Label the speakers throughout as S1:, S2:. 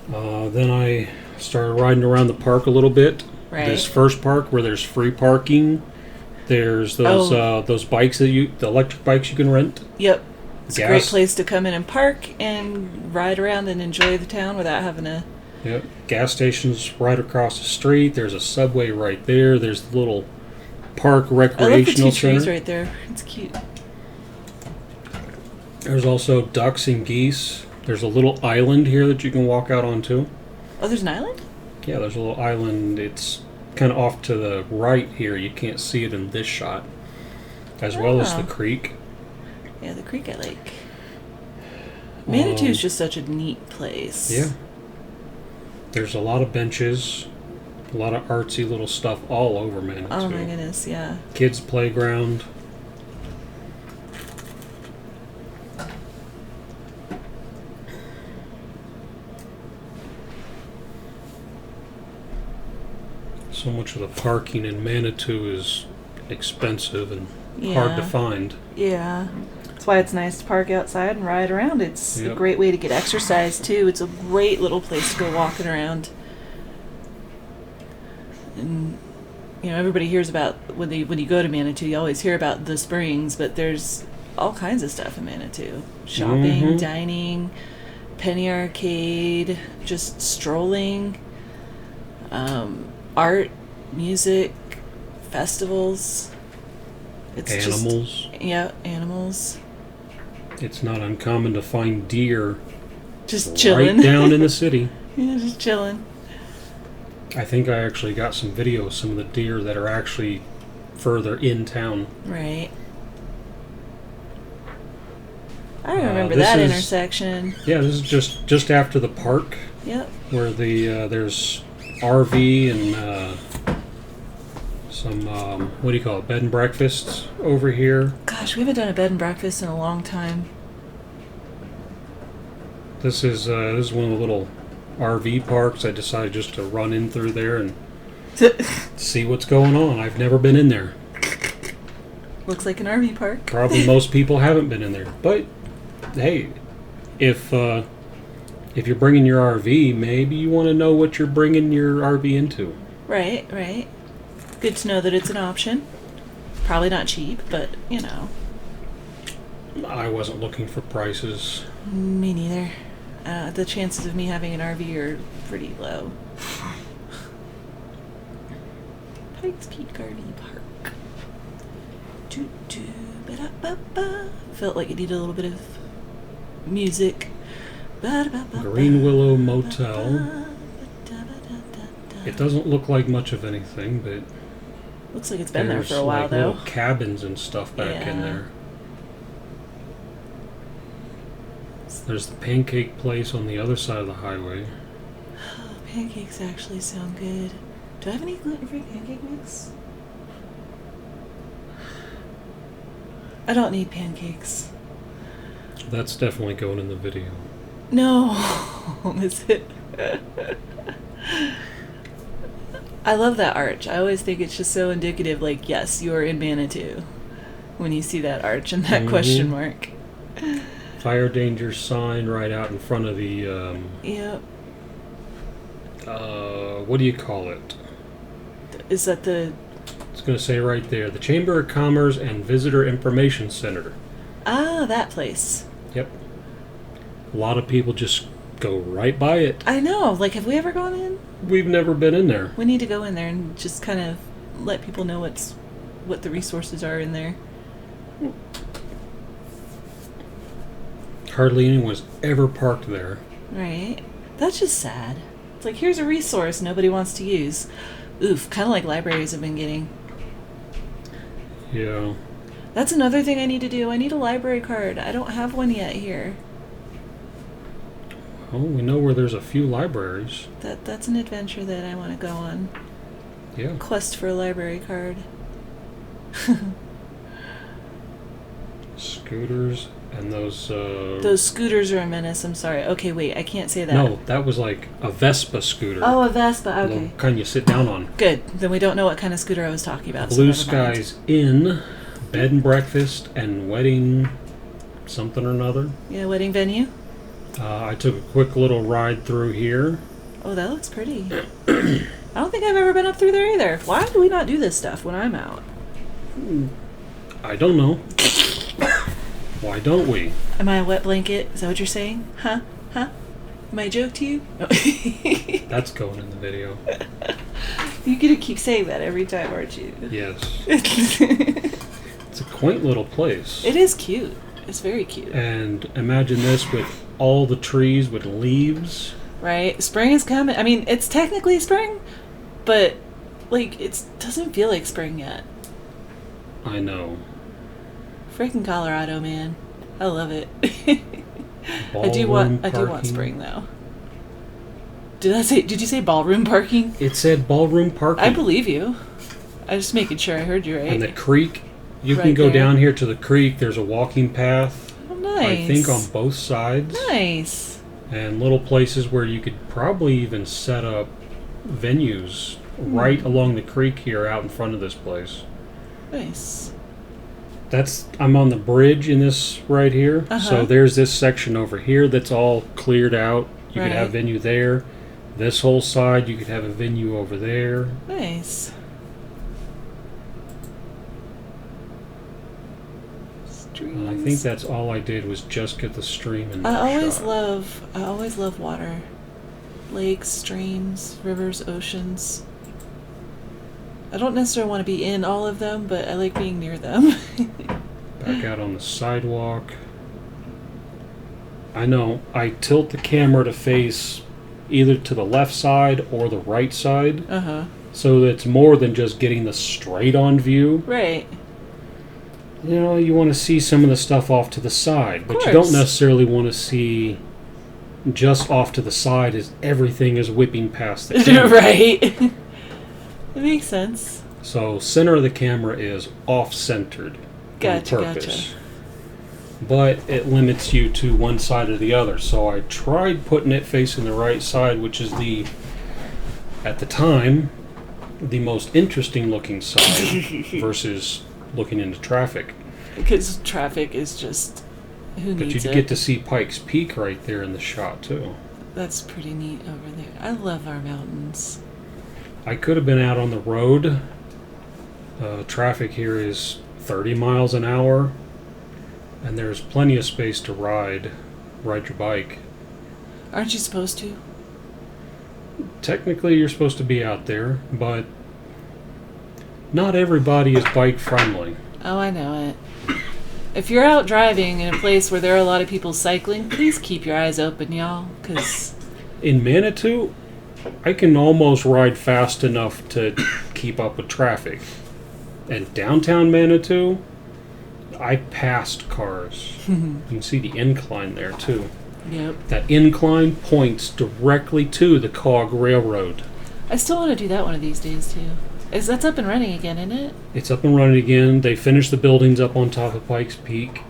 S1: Then I started riding around the park a little bit.
S2: Right.
S1: This first park where there's free parking. There's those bikes the electric bikes you can rent.
S2: Yep. It's a great place to come in and park and ride around and enjoy the town without having to...
S1: Yep. Gas station's right across the street. There's a Subway right there. There's the little park recreational center.
S2: I love the 2 trees right there. It's cute.
S1: There's also ducks and geese. There's a little island here that you can walk out onto.
S2: Oh, there's an island?
S1: Yeah, there's a little island. It's kind of off to the right here. You can't see it in this shot. As well as the creek.
S2: Yeah, the creek I like. Manitou is just such a neat place.
S1: Yeah. There's a lot of benches, a lot of artsy little stuff all over Manitou.
S2: Oh my goodness, yeah.
S1: Kids' playground. So much of the parking in Manitou is expensive and hard to find.
S2: Yeah. That's why it's nice to park outside and ride around. It's a great way to get exercise, too. It's a great little place to go walking around. And, everybody hears about, when you go to Manitou, you always hear about the springs, but there's all kinds of stuff in Manitou. Shopping, dining, penny arcade, just strolling, art, music, festivals. It's
S1: animals.
S2: Animals.
S1: It's not uncommon to find deer
S2: just chilling
S1: right down in the city.
S2: Yeah, just chilling.
S1: I think I actually got some video of some of the deer that are actually further in town.
S2: Right. I remember that intersection.
S1: Yeah, this is just after the park.
S2: Yep.
S1: Where there's RV and some what do you call it, bed and breakfasts over here.
S2: Gosh, we haven't done a bed and breakfast in a long time.
S1: This is one of the little RV parks. I decided just to run in through there and see what's going on. I've never been in there.
S2: Looks like an RV park.
S1: Probably most people haven't been in there, but hey, if you're bringing your RV, maybe you want to know what you're bringing your RV into.
S2: Right. Good to know that it's an option. Probably not cheap, but,
S1: I wasn't looking for prices.
S2: Me neither. The chances of me having an RV are pretty low. Pikes Peak RV Park. Felt like it needed a little bit of music.
S1: Green Willow Motel. It doesn't look like much of anything, but
S2: looks like it's been there for a while, though.
S1: Little cabins and stuff back in there. There's the pancake place on the other side of the highway.
S2: Oh, pancakes actually sound good. Do I have any gluten-free pancake mix? I don't need pancakes.
S1: That's definitely going in the video.
S2: No, is it? I love that arch. I always think it's just so indicative, like, yes, you are in Manitou when you see that arch and that question mark.
S1: Fire danger sign right out in front of the,
S2: Yep.
S1: what do you call it?
S2: Is that the...
S1: It's going to say right there, the Chamber of Commerce and Visitor Information Center.
S2: Ah, that place.
S1: Yep. A lot of people just go right by it.
S2: I know. Like, have we ever gone in?
S1: We've never been in there.
S2: We need to go in there and just kind of let people know what the resources are in there.
S1: Hardly anyone's ever parked there.
S2: Right. That's just sad. It's like, here's a resource nobody wants to use. Oof, kind of like libraries have been getting.
S1: Yeah.
S2: That's another thing I need to do. I need a library card. I don't have one yet here.
S1: Oh, we know where there's a few libraries.
S2: That's an adventure that I want to go on.
S1: Yeah.
S2: Quest for a library card.
S1: Scooters and those...
S2: Those scooters are a menace. I'm sorry. Okay, wait. I can't say that.
S1: No, that was like a Vespa scooter.
S2: Oh, a Vespa. Okay.
S1: The kind you sit down on.
S2: Good. Then we don't know what kind of scooter I was talking about.
S1: Blue Skies Inn, bed and breakfast, and wedding something or another.
S2: Yeah, wedding venue.
S1: I took a quick little ride through here.
S2: Oh, that looks pretty. I don't think I've ever been up through there either. Why do we not do this stuff when I'm out?
S1: I don't know. Why don't we?
S2: Am I a wet blanket? Is that what you're saying? Huh? Huh? Am I a joke to you? No.
S1: That's going in the video.
S2: You're going to keep saying that every time, aren't you?
S1: Yes. It's a quaint little place.
S2: It is cute. It's very cute.
S1: And imagine this with all the trees with leaves.
S2: Right? Spring is coming. I mean, it's technically spring, but, like, it doesn't feel like spring yet.
S1: I know.
S2: Freaking Colorado, man. I love it. I
S1: Ballroom
S2: do want
S1: parking.
S2: spring though. Did you say ballroom parking?
S1: It said ballroom parking.
S2: I believe you. I'm just making sure I heard you right.
S1: And the creek, you
S2: Right
S1: can go
S2: there.
S1: down here to the creek. There's a walking path.
S2: Oh, nice.
S1: I think on both sides.
S2: Nice.
S1: And little places where you could probably even set up venues right along the creek here out in front of this place.
S2: Nice.
S1: I'm on the bridge in this right here. So there's this section over here that's all cleared out. You could have
S2: Right.
S1: venue there. This whole side, you could have a venue over there.
S2: Nice. Streams.
S1: I think that's all I did was just get the stream in the
S2: I always
S1: shot.
S2: love water. Lakes, streams, rivers, oceans. I don't necessarily want to be in all of them, but I like being near them.
S1: Back out on the sidewalk. I know, I tilt the camera to face either to the left side or the right side,
S2: Uh-huh.
S1: so that it's more than just getting the straight on view.
S2: Right.
S1: You know, you want to see some of the stuff off to the side, but you
S2: course.
S1: don't necessarily want to see just off to the side as everything is whipping past the camera.
S2: Right. It makes sense.
S1: So center of the camera is off-centered
S2: Gotcha,
S1: on purpose. But it limits you to one side or the other. So I tried putting it facing the right side, which is at the time, the most interesting looking side versus looking into traffic.
S2: Because traffic is just, who
S1: But
S2: needs
S1: you
S2: it?
S1: get to see Pikes Peak right there in the shot too.
S2: That's pretty neat over there. I love our mountains.
S1: I could have been out on the road. Traffic here is 30 miles an hour, and there's plenty of space to ride your bike.
S2: Aren't you supposed to?
S1: Technically, you're supposed to be out there, but not everybody is bike friendly.
S2: Oh, I know it. If you're out driving in a place where there are a lot of people cycling, please keep your eyes open, y'all, because...
S1: In Manitou, I can almost ride fast enough to keep up with traffic. And downtown Manitou, I passed cars. You can see the incline there, too.
S2: Yep.
S1: That incline points directly to the Cog Railroad.
S2: I still want to do that one of these days, too. That's up and running again, isn't it?
S1: It's up and running again. They finished the buildings up on top of Pikes Peak.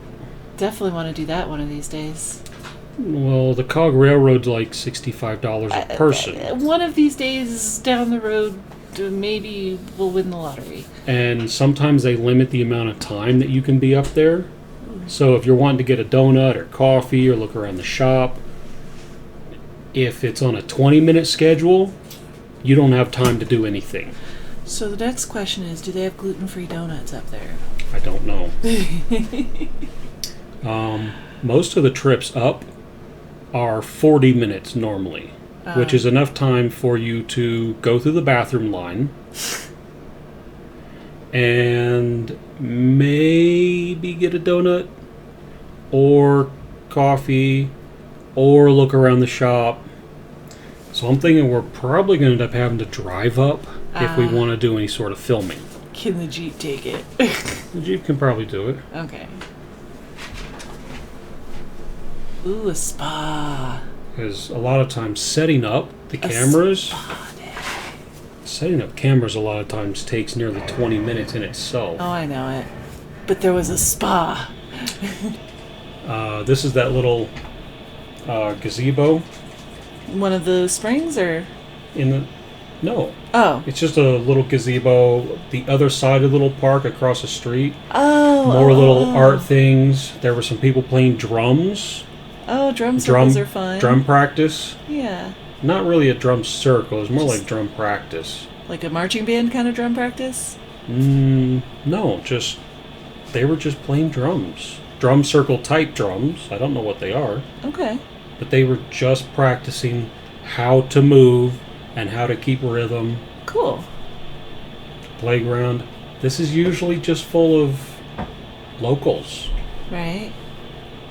S2: Definitely want to do that one of these days.
S1: Well, the Cog Railroad's like $65 a person.
S2: One of these days down the road, maybe we'll win the lottery.
S1: And sometimes they limit the amount of time that you can be up there. So if you're wanting to get a donut or coffee or look around the shop, if it's on a 20-minute schedule, you don't have time to do anything.
S2: So the next question is, do they have gluten-free donuts up there?
S1: I don't know. Most of the trips up are 40 minutes normally, which is enough time for you to go through the bathroom line and maybe get a donut or coffee or look around the shop. So I'm thinking we're probably going to end up having to drive up if we want to do any sort of filming.
S2: Can the Jeep take it?
S1: The Jeep can probably do it.
S2: Okay. Ooh, a spa.
S1: Because a lot of times setting up the cameras, setting up cameras a lot of times takes nearly 20 minutes in itself.
S2: Oh, I know it. But there was a spa.
S1: This is that little gazebo
S2: One of the springs, or?
S1: in the... No.
S2: Oh.
S1: It's just a little gazebo. The other side of the little park across the street.
S2: Oh.
S1: More little art things. There were some people playing drums
S2: Oh, drum circles are fun.
S1: Drum practice.
S2: Yeah.
S1: Not really a drum circle. It's more like drum practice.
S2: Like a marching band kind of drum practice?
S1: No, they were just playing drums. Drum circle type drums. I don't know what they are.
S2: Okay.
S1: But they were just practicing how to move and how to keep rhythm.
S2: Cool.
S1: Playground. This is usually just full of locals.
S2: Right.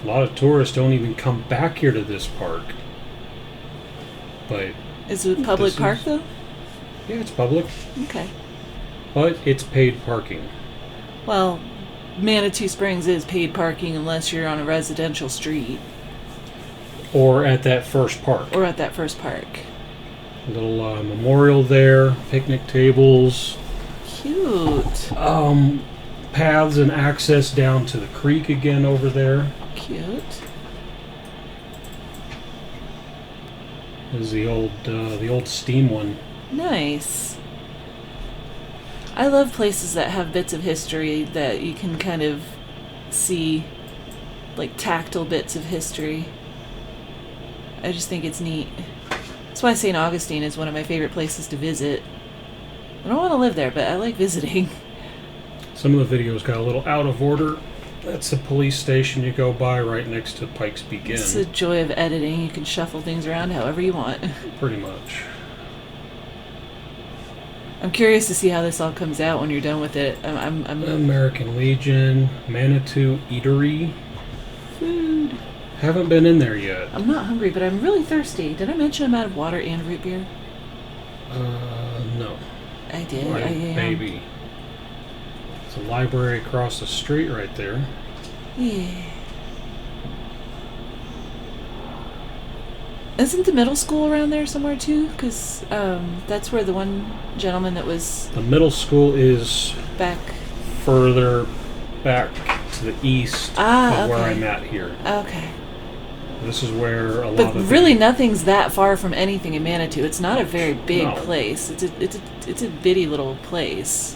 S1: A lot of tourists don't even come back here to this park. But
S2: is it a public park though?
S1: Yeah, it's public.
S2: Okay.
S1: But it's paid parking.
S2: Well, Manitou Springs is paid parking unless you're on a residential street.
S1: Or at that first park.
S2: A
S1: little memorial there, picnic tables.
S2: Cute.
S1: Paths and access down to the creek again over there.
S2: Cute.
S1: This is the old steam one.
S2: Nice. I love places that have bits of history that you can kind of see, like tactile bits of history. I just think it's neat. That's why St. Augustine is one of my favorite places to visit. I don't want to live there, but I like visiting.
S1: Some of the videos got a little out of order. That's the police station you go by right next to Pikes Begin.
S2: It's the joy of editing. You can shuffle things around however you want.
S1: Pretty much.
S2: I'm curious to see how this all comes out when you're done with it. I'm
S1: American Legion, Manitou Eatery.
S2: Food.
S1: Haven't been in there yet.
S2: I'm not hungry, but I'm really thirsty. Did I mention I'm out of water and root beer?
S1: No.
S2: I did.
S1: My baby. It's a library across the street right there.
S2: Yeah. Isn't the middle school around there somewhere too? Because that's where the one gentleman that was...
S1: The middle school is...
S2: back...
S1: further back to the east of where I'm at here.
S2: Okay.
S1: This is where a lot
S2: but
S1: of...
S2: really nothing's that far from anything in Manitou. It's not a very big place. It's a bitty little place.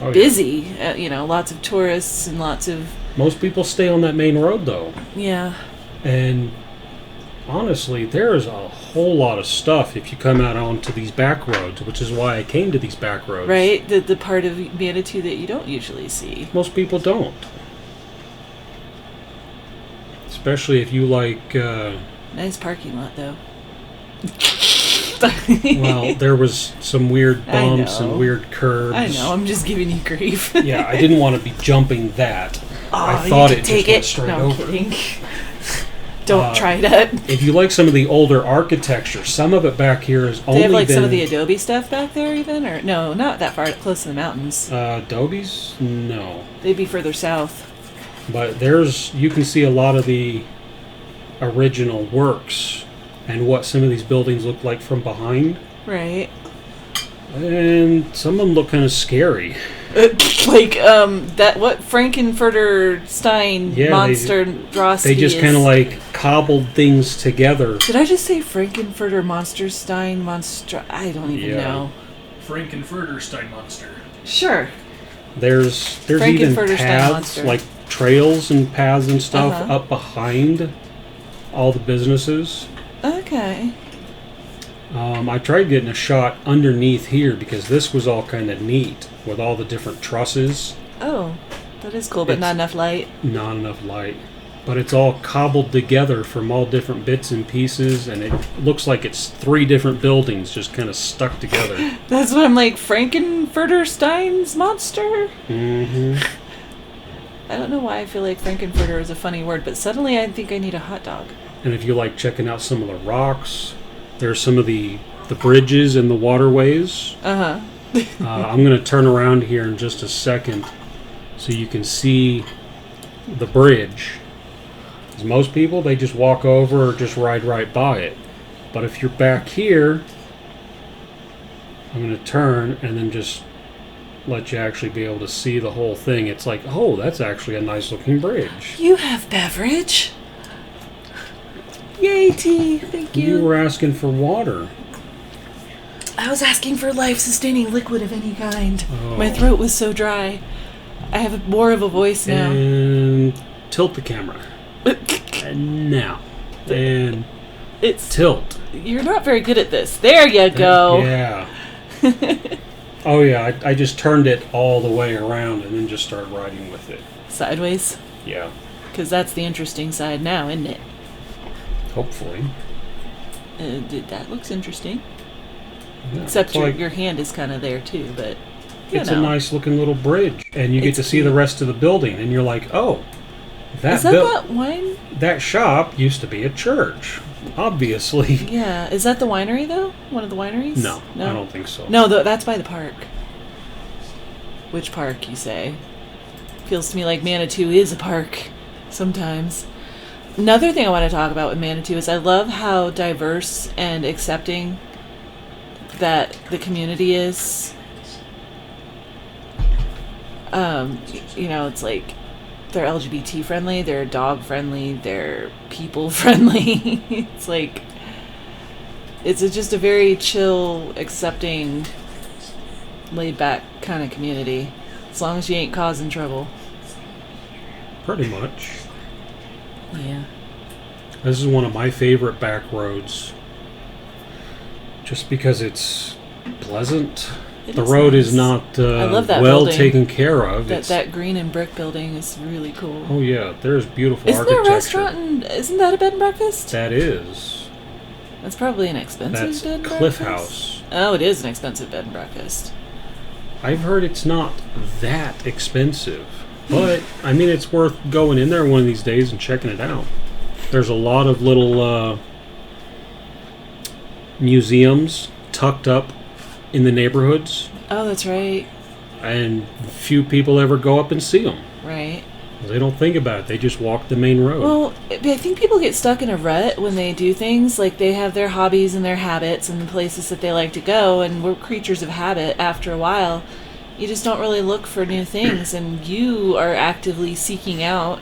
S1: Oh,
S2: busy, lots of tourists and lots of...
S1: Most people stay on that main road though.
S2: Yeah.
S1: And... honestly, there is a whole lot of stuff if you come out onto these back roads, which is why I came to these back roads.
S2: Right, the part of Manitou that you don't usually see.
S1: Most people don't. Especially if you like...
S2: nice parking lot, though.
S1: Well, there was some weird bumps and weird curbs.
S2: I know, I'm just giving you grief.
S1: Yeah, I didn't want to be jumping that. I thought it just went straight over.
S2: No, I'm kidding. Don't try that.
S1: If you like some of the older architecture, some of it back here is only
S2: they have
S1: been...
S2: some of the adobe stuff back there even? Or no, not that far, close to the mountains.
S1: Adobes? No.
S2: They'd be further south.
S1: But you can see a lot of the original works and what some of these buildings look like from behind.
S2: Right.
S1: And some of them look kind of scary.
S2: Like what Frankenfurter Stein monstrosity.
S1: They just kind of like cobbled things together.
S2: Did I just say Frankenfurter Monster Stein monster? I don't even know.
S3: Frankenfurter Stein monster.
S2: Sure.
S1: There's even paths, like trails and paths and stuff up behind all the businesses.
S2: Okay.
S1: I tried getting a shot underneath here because this was all kind of neat with all the different trusses.
S2: Oh, that is cool, but not enough light.
S1: Not enough light. But it's all cobbled together from all different bits and pieces, and it looks like it's 3 different buildings just kind of stuck together.
S2: That's what I'm like, Frankenfurter Stein's monster?
S1: Mm-hmm.
S2: I don't know why I feel like Frankenfurter is a funny word, but suddenly I think I need a hot dog.
S1: And if you like checking out some of the rocks, there's some of the bridges and the waterways.
S2: I'm
S1: going to turn around here in just a second so you can see the bridge. Because most people, they just walk over or just ride right by it. But if you're back here, I'm going to turn and then just let you actually be able to see the whole thing. It's like, oh, that's actually a nice looking bridge.
S2: You have beverage. Yay, tea. Thank you.
S1: You were asking for water.
S2: I was asking for life-sustaining liquid of any kind.
S1: Oh.
S2: My throat was so dry. I have more of a voice now.
S1: And tilt the camera. And now. and
S2: It's
S1: tilt.
S2: You're not very good at this. There you go.
S1: Yeah. Oh yeah, I just turned it all the way around and then just started riding with it.
S2: Sideways.
S1: Yeah.
S2: Because that's the interesting side now, isn't it?
S1: Hopefully.
S2: That looks interesting.
S1: Yeah,
S2: Except
S1: it's like,
S2: your hand is kind of there too, but
S1: it's a nice looking little bridge, and you get to see the rest of the building, and you're like, oh,
S2: is that wine?
S1: That shop used to be a church, obviously.
S2: Yeah, is that the winery though? One of the wineries?
S1: No, I don't think so.
S2: No, that's by the park. Which park, you say? Feels to me like Manitou is a park sometimes. Another thing I want to talk about with Manitou is I love how diverse and accepting that the community is. It's like they're LGBT friendly, they're dog friendly, they're people friendly. It's like it's just a very chill, accepting, laid back kind of community. As long as you ain't causing trouble.
S1: Pretty much.
S2: Yeah.
S1: This is one of my favorite back roads. Just because it's pleasant. The road is not
S2: I love that
S1: well
S2: building.
S1: taken care of.
S2: That green and brick building is really cool.
S1: Oh yeah, there's beautiful
S2: Isn't there a
S1: architecture.
S2: restaurant and isn't that a bed and breakfast?
S1: That is.
S2: That's probably an expensive
S1: That's
S2: bed and
S1: Cliff
S2: breakfast.
S1: House.
S2: Oh, it is an expensive bed and breakfast.
S1: I've heard it's not that expensive. But, I mean, it's worth going in there one of these days and checking it out. There's a lot of little museums tucked up in the neighborhoods.
S2: Oh, that's right.
S1: And few people ever go up and see them.
S2: Right.
S1: They don't think about it. They just walk the main road.
S2: Well, I think people get stuck in a rut when they do things. Like, they have their hobbies and their habits and the places that they like to go, and we're creatures of habit after a while. You just don't really look for new things, and you are actively seeking out.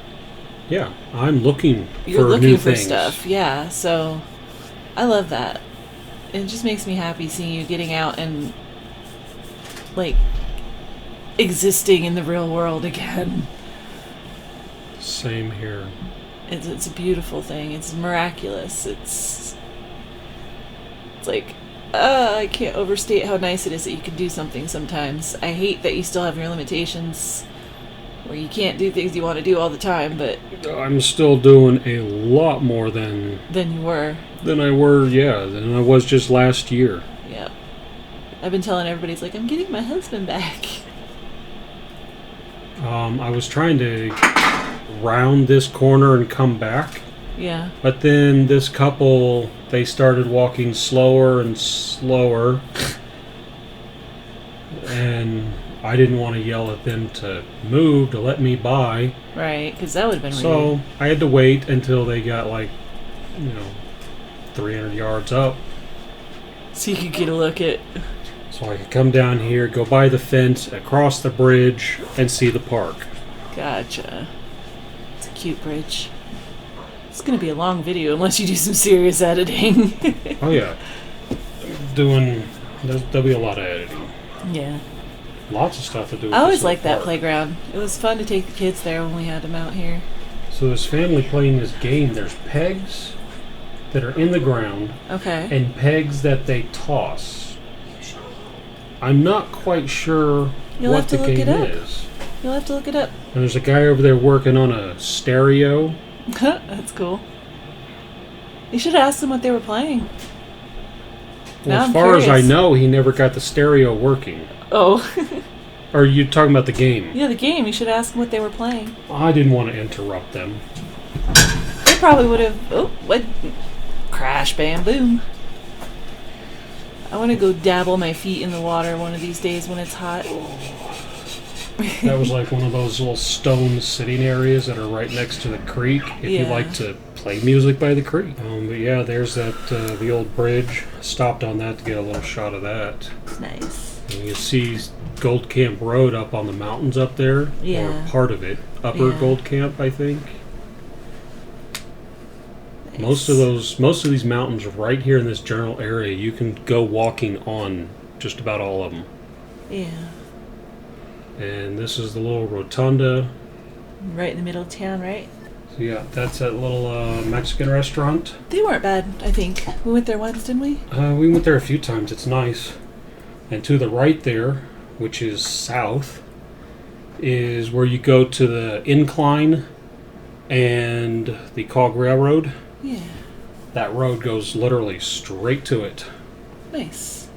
S1: Yeah, I'm looking
S2: You're
S1: for
S2: looking
S1: new
S2: for
S1: things.
S2: stuff, yeah. So, I love that. It just makes me happy seeing you getting out and, like, existing in the real world again.
S1: Same here.
S2: It's a beautiful thing. It's miraculous. It's like, I can't overstate how nice it is that you can do something sometimes. I hate that you still have your limitations where you can't do things you want to do all the time, but
S1: I'm still doing a lot more than
S2: you were.
S1: than I was just last year.
S2: Yep. I've been telling everybody, it's like, I'm getting my husband back.
S1: I was trying to round this corner and come back.
S2: Yeah.
S1: But then this couple, they started walking slower and slower. And I didn't want to yell at them to move, to let me by.
S2: Right, because that would have been
S1: So
S2: rude.
S1: I had to wait until they got 300 yards up.
S2: So you could get a look at...
S1: So I could come down here, go by the fence, across the bridge, and see the park.
S2: Gotcha. It's a cute bridge. It's going to be a long video unless you do some serious editing.
S1: Oh yeah. There'll be a lot of editing.
S2: Yeah.
S1: Lots of stuff to do with
S2: I always
S1: this little
S2: liked that
S1: park.
S2: playground. It was fun to take the kids there when we had them out here.
S1: So this family playing this game, there's pegs that are in the ground
S2: Okay.
S1: and pegs that they toss. I'm not quite sure
S2: You'll
S1: what
S2: have to
S1: the
S2: look
S1: game
S2: it up.
S1: is.
S2: You'll have to look it up.
S1: And there's a guy over there working on a stereo.
S2: That's cool. You should have asked them what they were playing.
S1: Well,
S2: Now
S1: as
S2: I'm
S1: far as I
S2: curious.
S1: know, he never got the stereo working.
S2: Oh.
S1: Or are you talking about the game?
S2: Yeah, the game. You should ask them what they were playing.
S1: I didn't want to interrupt them.
S2: They probably would have... Oh, what? Crash, bam, boom. I want to go dabble my feet in the water one of these days when it's hot.
S1: That was like one of those little stone sitting areas that are right next to the creek. If you
S2: Yeah.
S1: like to play music by the creek. But yeah, there's that the old bridge. Stopped on that to get a little shot of that.
S2: It's nice.
S1: And you see Gold Camp Road up on the mountains up there.
S2: Yeah.
S1: Or part of it. Upper
S2: Yeah.
S1: Gold Camp, I think.
S2: Nice.
S1: Most of these mountains right here in this general area, you can go walking on just about all of them.
S2: Yeah.
S1: And this is the little rotunda.
S2: Right in the middle of town, right?
S1: So yeah, that's that little Mexican restaurant.
S2: They weren't bad, I think. We went there once, didn't we?
S1: We went there a few times. It's nice. And to the right there, which is south, is where you go to the incline and the Cog Railroad.
S2: Yeah.
S1: That road goes literally straight to it.
S2: Nice.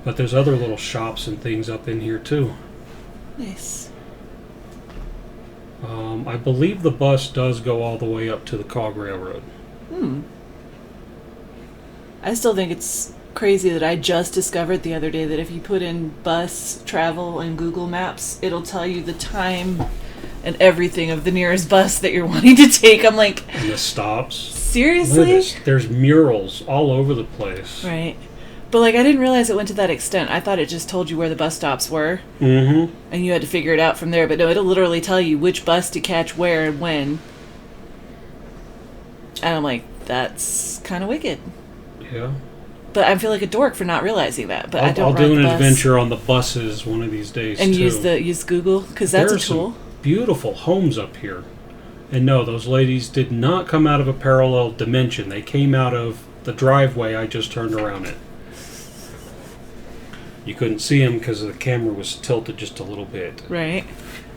S1: But there's other little shops and things up in here too.
S2: Nice.
S1: I believe the bus does go all the way up to the Cog Railroad.
S2: I still think it's crazy that I just discovered the other day that if you put in bus travel in Google Maps, it'll tell you the time and everything of the nearest bus that you're wanting to take. I'm like,
S1: And the stops.
S2: seriously?
S1: Look at this. There's murals all over the place.
S2: Right. But like, I didn't realize it went to that extent. I thought it just told you where the bus stops were.
S1: Mm-hmm.
S2: And you had to figure it out from there. But no, it'll literally tell you which bus to catch where and when. And I'm like, that's kind of wicked.
S1: Yeah.
S2: But I feel like a dork for not realizing that. But I don't
S1: I'll
S2: ride
S1: do
S2: the
S1: an
S2: bus.
S1: adventure on the buses one of these days
S2: And
S1: too.
S2: use Google, because that's
S1: There's
S2: a tool.
S1: some beautiful homes up here. And no, those ladies did not come out of a parallel dimension. They came out of the driveway I just turned around in. You couldn't see them because the camera was tilted just a little bit.
S2: Right.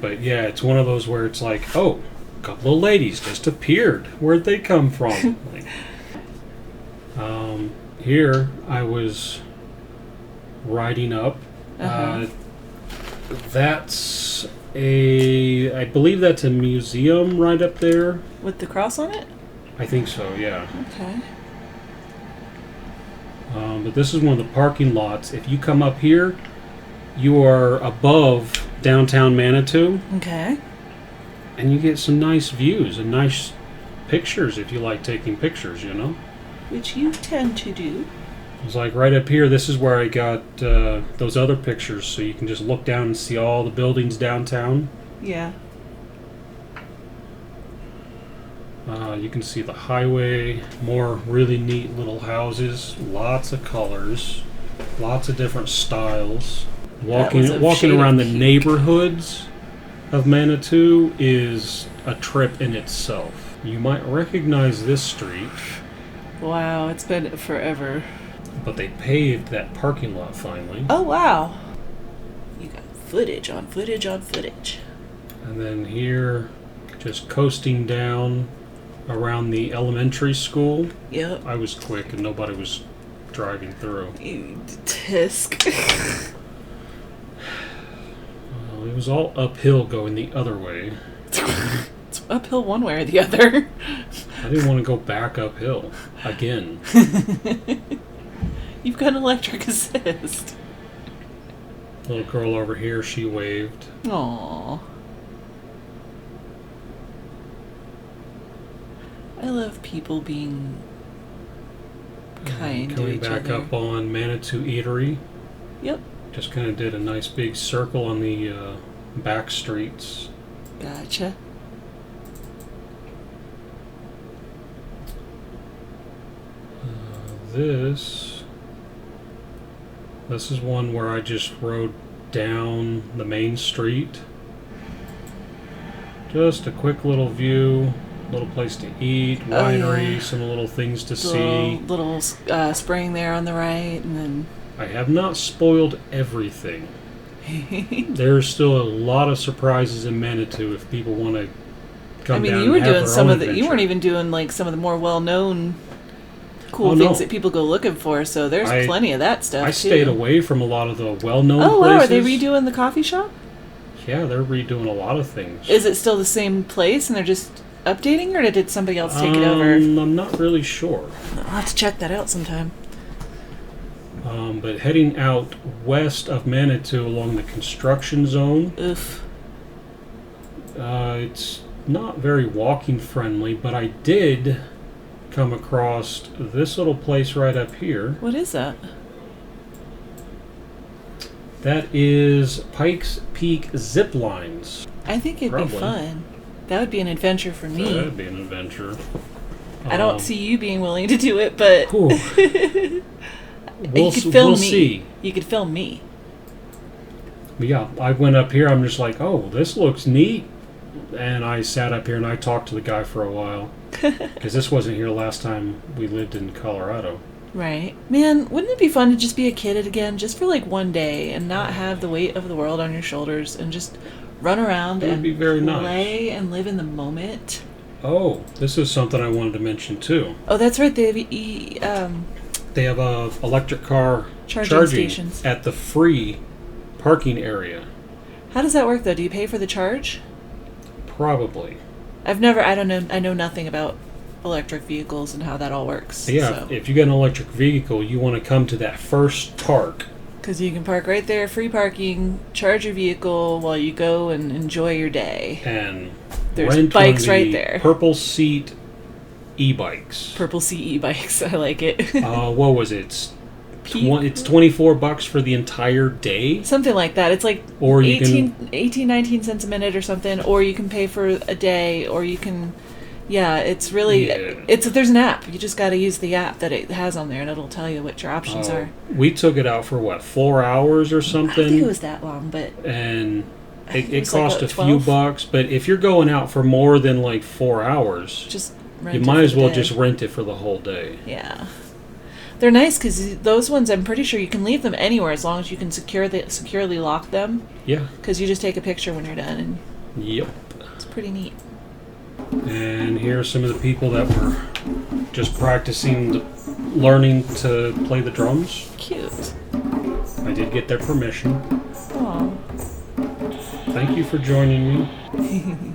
S1: But yeah, it's one of those where it's like, oh, a couple of ladies just appeared. Where'd they come from? Like, here I was riding up. That's I believe that's a museum right up there.
S2: With the cross on it?
S1: I think so, yeah.
S2: Okay.
S1: But this is one of the parking lots. If you come up here, you are above downtown Manitou,
S2: Okay.
S1: and you get some nice views and nice pictures if you like taking pictures, you know?
S2: Which you tend to do.
S1: It's like right up here, this is where I got those other pictures, so you can just look down and see all the buildings downtown.
S2: Yeah.
S1: You can see the highway, more really neat little houses, lots of colors, lots of different styles. Walking around the neighborhoods of Manitou is a trip in itself. You might recognize this street,
S2: Wow, it's been forever.
S1: but they paved that parking lot finally.
S2: Oh, wow. You got footage on footage on footage.
S1: And then here, just coasting down around the elementary school.
S2: Yep.
S1: I was quick and nobody was driving through.
S2: You tisk.
S1: Well, it was all uphill going the other way.
S2: It's uphill one way or the other.
S1: I didn't want to go back uphill again.
S2: You've got electric assist.
S1: Little girl over here, she waved.
S2: Aww. I love people being kind to
S1: Coming
S2: each
S1: back
S2: other.
S1: up on Manitou Eatery.
S2: Yep.
S1: Just kind of did a nice big circle on the back streets.
S2: Gotcha.
S1: This is one where I just rode down the main street. Just a quick little view, little place to eat, winery,
S2: yeah.
S1: some little things to see.
S2: Little spring there on the right, and then.
S1: I have not spoiled everything. There's still a lot of surprises in Manitou if people want to come
S2: I mean,
S1: down
S2: you were
S1: and have
S2: doing
S1: their
S2: some
S1: own
S2: of the. You
S1: adventure.
S2: weren't even doing like some of the more well-known, cool
S1: Oh,
S2: things
S1: no.
S2: that people go looking for. So there's
S1: I-
S2: plenty of that stuff.
S1: I
S2: too.
S1: stayed away from a lot of the well-known
S2: Oh
S1: places.
S2: wow! Are they redoing the coffee shop?
S1: Yeah, they're redoing a lot of things.
S2: Is it still the same place, and they're just updating, or did somebody else take it over?
S1: I'm not really sure.
S2: I'll have to check that out sometime.
S1: But heading out west of Manitou along the construction zone,
S2: Oof.
S1: it's not very walking friendly, but I did come across this little place right up here.
S2: What is that?
S1: That is Pikes Peak Zip Lines.
S2: I think it'd
S1: Probably.
S2: be fun. That would be an adventure for me.
S1: That'd be an adventure.
S2: I don't see you being willing to do it, but
S1: Whew.
S2: you could film
S1: we'll
S2: me.
S1: see.
S2: You could film me.
S1: Yeah, I went up here. I'm just like, oh, this looks neat. And I sat up here and I talked to the guy for a while. Because this wasn't here last time we lived in Colorado.
S2: Right. Man, wouldn't it be fun to just be a kid again, just for like one day, and not have the weight of the world on your shoulders, and just run around and
S1: be very
S2: play
S1: nice.
S2: and live in the moment?
S1: Oh, this is something I wanted to mention too.
S2: Oh, that's right. They
S1: They have a electric car
S2: Charging stations.
S1: at the free parking area.
S2: How does that work though? Do you pay for the charge?
S1: Probably.
S2: I don't know. I know nothing about electric vehicles and how that all works.
S1: Yeah, if you get an electric vehicle, you want to come to that first park.
S2: Because you can park right there, free parking, charge your vehicle while you go and enjoy your day.
S1: And
S2: There's
S1: rent
S2: bikes
S1: one of
S2: right
S1: the
S2: there.
S1: Purple seat e-bikes.
S2: Purple CE bikes. I like it.
S1: What was it? It's $24 for the entire day.
S2: Something like that. It's like
S1: Or you
S2: 19 cents a minute or something. Or you can pay for a day. Or you can... Yeah, it's really...
S1: Yeah.
S2: There's an app. You just got to use the app that it has on there, and it'll tell you what your options are.
S1: We took it out for, 4 hours or something?
S2: I don't think it was that long, but...
S1: And
S2: think
S1: it
S2: it was like,
S1: cost
S2: what,
S1: a few
S2: 12?
S1: bucks. But if you're going out for more than 4 hours,
S2: Just
S1: you
S2: rent it
S1: might
S2: for
S1: as
S2: the
S1: well
S2: day.
S1: just rent it for the whole day.
S2: Yeah. They're nice because those ones, I'm pretty sure you can leave them anywhere as long as you can securely lock them.
S1: Yeah.
S2: Because you just take a picture when you're done, and
S1: Yep.
S2: it's pretty neat.
S1: And here are some of the people that were just learning to play the drums.
S2: Cute.
S1: I did get their permission.
S2: Aw.
S1: Thank you for joining me.